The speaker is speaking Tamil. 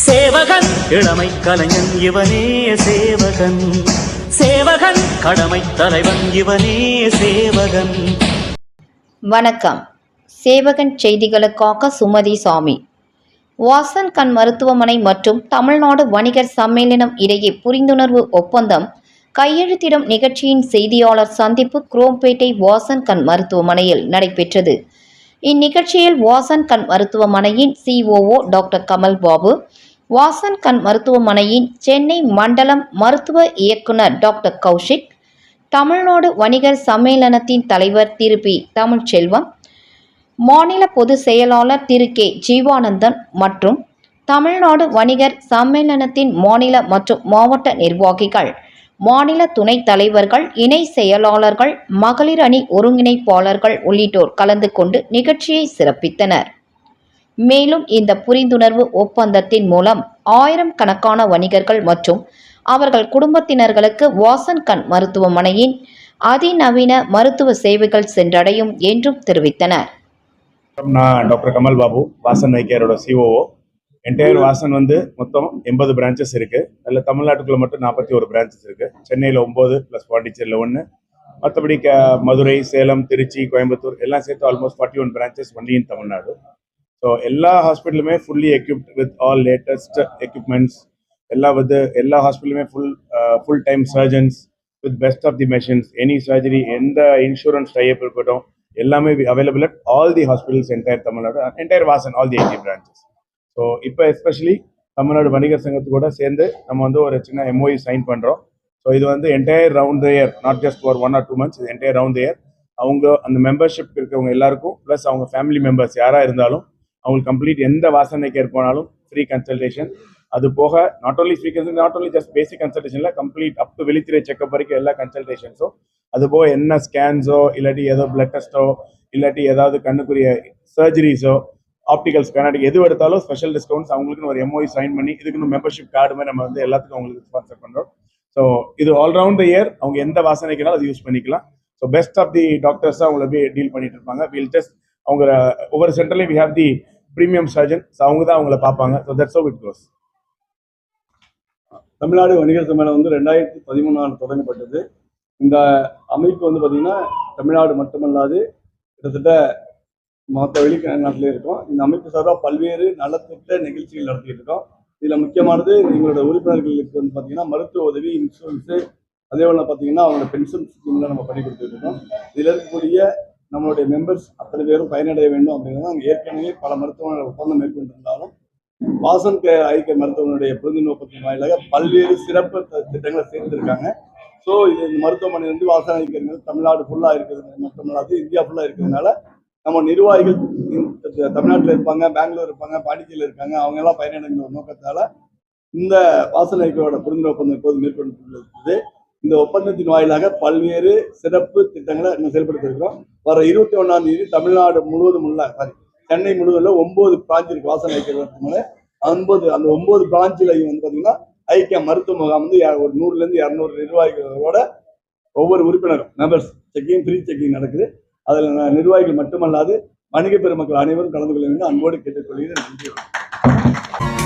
சேவகன் இளமை கலைஞன் இவனே சேவகன், சேவகன் கடமை தலைவன் இவனே சேவகன். வணக்கம். சேவகன் செய்திகளுக்காக சுமதி சாமி. வாசன் கண் மருத்துவமனை மற்றும் தமிழ்நாடு வணிகர் சம்மேளனம் இடையே புரிந்துணர்வு ஒப்பந்தம் கையெழுத்திடும் நிகழ்ச்சியின் செய்தியாளர் சந்திப்பு குரோம்பேட்டை வாசன் கண் மருத்துவமனையில் நடைபெற்றது. இந்நிகழ்ச்சியில் வாசன் கண் மருத்துவமனையின் COO டாக்டர் கமல் பாபு, வாசன் கண் மருத்துவமனையின் சென்னை மண்டலம் மருத்துவ இயக்குனர் டாக்டர் கௌஷிக், தமிழ்நாடு வணிகர் சம்மேளனத்தின் தலைவர் திரு பி தமிழ்ச்செல்வம், மாநில பொதுச் செயலாளர் திரு கே ஜீவானந்தன் மற்றும் தமிழ்நாடு வணிகர் சம்மேளனத்தின் மாநில மற்றும் மாவட்ட நிர்வாகிகள், மாநில துணைத் தலைவர்கள், இணை செயலாளர்கள், மகளிர் அணி ஒருங்கிணைப்பாளர்கள் உள்ளிட்டோர் கலந்து கொண்டு நிகழ்ச்சியை சிறப்பித்தனர். மேலும் இந்த புரிந்துணர்வு ஒப்பந்தத்தின் மூலம் 1000 கணக்கான வணிகர்கள் மற்றும் அவர்கள் குடும்பத்தினர்களுக்கு வாசன் கண் மருத்துவமனையின் அதிநவீன மருத்துவ சேவைகள் சென்றடையும் என்றும் தெரிவித்தனர். நான் டாக்டர் கமல் பாபு, வாசன் ஐகேரோட COO. என்டையர் வாசன் மொத்தம் 80 பிரான்ச்சஸ் இருக்கு. அதில் தமிழ்நாட்டுக்குள்ள மட்டும் 41 பிரான்ச்சஸ் இருக்கு. சென்னையில் 9 ப்ளஸ் பாண்டிச்சேரியில் 1, மற்றபடி மதுரை, சேலம், திருச்சி, கோயம்புத்தூர் எல்லாம் சேர்த்து almost 41 branches only in Tamil Nadu. So எல்லா ஹாஸ்பிட்டலுமே fully equipped with all latest equipments, எல்லா ஹாஸ்பிட்டலுமே full time surgeons with best of the machines. Any surgery, எந்த இன்சூரன்ஸ் டைப் இருக்கட்டும், எல்லாமே available at all the hospitals entire Tamil Nadu, entire Vasan, all the 80 branches. So இப்போ எஸ்பெஷலி தமிழ்நாடு வணிகர் சங்கத்தோட சேர்ந்து நம்ம ஒரு சின்ன MOU சைன் பண்ணுறோம். ஸோ இது entire round the year, not just for 1 or 2 months, இது என்டையர் ரவுண்ட் த இயர். அவங்க அந்த மெம்பர்ஷிப் இருக்கவங்க எல்லாருக்கும் ப்ளஸ் அவங்க ஃபேமிலி மெம்பர்ஸ் யாராக இருந்தாலும் அவங்களுக்கு கம்ப்ளீட் எந்த வாசனை கேர் போனாலும் ஃப்ரீ கன்சல்டேஷன். அது போக not only free consultation, not only just basic கன்சல்டேஷன்ல கம்ப்ளீட் அப் டு வெளித்திரை செக்அப் வரைக்கும் எல்லா கன்சல்டேஷன்ஸோ, அது போக என்ன ஸ்கேன்ஸோ இல்லாட்டி ஏதோ பிளட் டெஸ்ட்டோ இல்லாட்டி ஏதாவது கண்ணுக்குரிய சர்ஜரிஸோ, ஆப்டிகல் ஸ்கேன், எது எடுத்தாலும் ஸ்பெஷல் டிஸ்கவுண்ட்ஸ். அவங்களுக்குன்னு ஒரு MOU சைன் பண்ணி இதுக்குன்னு மெம்பர்ஷிப் கார்டு மாதிரி நம்ம எல்லாத்துக்கும் அவங்களுக்கு ஸ்பான்சர் பண்ணுறோம். ஸோ இது ஆல்ரவுண்ட் த இயர் அவங்க எந்த வாசனைக்குனாலும் அது யூஸ் பண்ணிக்கலாம். So best of the doctors அவங்கள போய் டீல் பண்ணிட்டு இருப்பாங்க. வில் ஜஸ்ட் அவங்க ஒவ்வொரு சென்டர்லையும் we have the premium surgeon, அவங்க தான் அவங்கள பார்ப்பாங்க. So that's how it goes. Tamil Nadu வணிகர் சம்மேளனம் 2013 தொடங்கப்பட்டது. இந்த அமைப்பு பார்த்தீங்கன்னா தமிழ்நாடு மட்டுமல்லாது கிட்டத்தட்ட மற்ற வெளிநாட்டிலே இருக்கோம். இந்த அமைப்பு சார்பாக பல்வேறு நலத்திட்ட நிகழ்ச்சிகள் நடத்திட்டு இருக்கோம். இதில் முக்கியமானது எங்களோட உறுப்பினர்களுக்கு பார்த்தீங்கன்னா மருத்துவ உதவி, இன்சூரன்ஸு, அதே போல் பார்த்தீங்கன்னா அவங்களோட பென்ஷன் ஸ்கீம்லாம் நம்ம பண்ணி கொடுத்துட்டு இருக்கோம். இதில் இருக்கக்கூடிய நம்மளுடைய மெம்பர்ஸ் அத்தனை பேரும் பயனடைய வேண்டும் அப்படிங்கிறது நாங்கள் ஏற்கனவே பல மருத்துவமனை ஒப்பந்தம் மேற்கொண்டிருந்தாலும் வாசன் ஐக்கிய மருத்துவமனையுடைய புரிந்து நோக்கத்தின் வாயிலாக பல்வேறு சிறப்பு திட்டங்களை சேர்ந்திருக்காங்க. ஸோ இது மருத்துவமனை வாசன் ஐக்கிய தமிழ்நாடு ஃபுல்லாக இருக்கிறது மட்டுமல்லாது இந்தியா ஃபுல்லாக இருக்கிறதுனால நம்ம நிர்வாகிகள் தமிழ்நாட்டில் இருப்பாங்க, பெங்களூர் இருப்பாங்க, பாண்டிச்சேரியில் இருக்காங்க, அவங்க எல்லாம் பயனடைந்த ஒரு நோக்கத்தால இந்த வாசன் ஐக்கியோட புரிந்து ஒப்பந்தம் இப்போது மேற்கொண்டு இந்த ஒப்பந்தத்தின் வாயிலாக பல்வேறு சிறப்பு திட்டங்களை நம்ம செயல்படுத்த இருக்கிறோம். வர 21ஆம் தேதி தமிழ்நாடு முழுவதும் உள்ள சென்னை முழுவதும் 9 பிரான்ச் இருக்கு வாசன் ஐக்கிய. அந்த 9 பிரான்ச்சிலையும் பார்த்தீங்கன்னா ஐக்கிய மருத்துவ முகாம் ஒரு 100லேருந்து 200 நிர்வாகிகளோட ஒவ்வொரு உறுப்பினரும் மெம்பர்ஸ் செக்கிங், ஃப்ரீ செக்கிங் நடக்குது. அதில் நிர்வாகிகள் மட்டுமல்லாது வணிக பெருமக்கள் அனைவரும் கலந்து கொள்ள வேண்டும் அன்போடு கேட்டுக்கொள்கிறேன். நன்றி.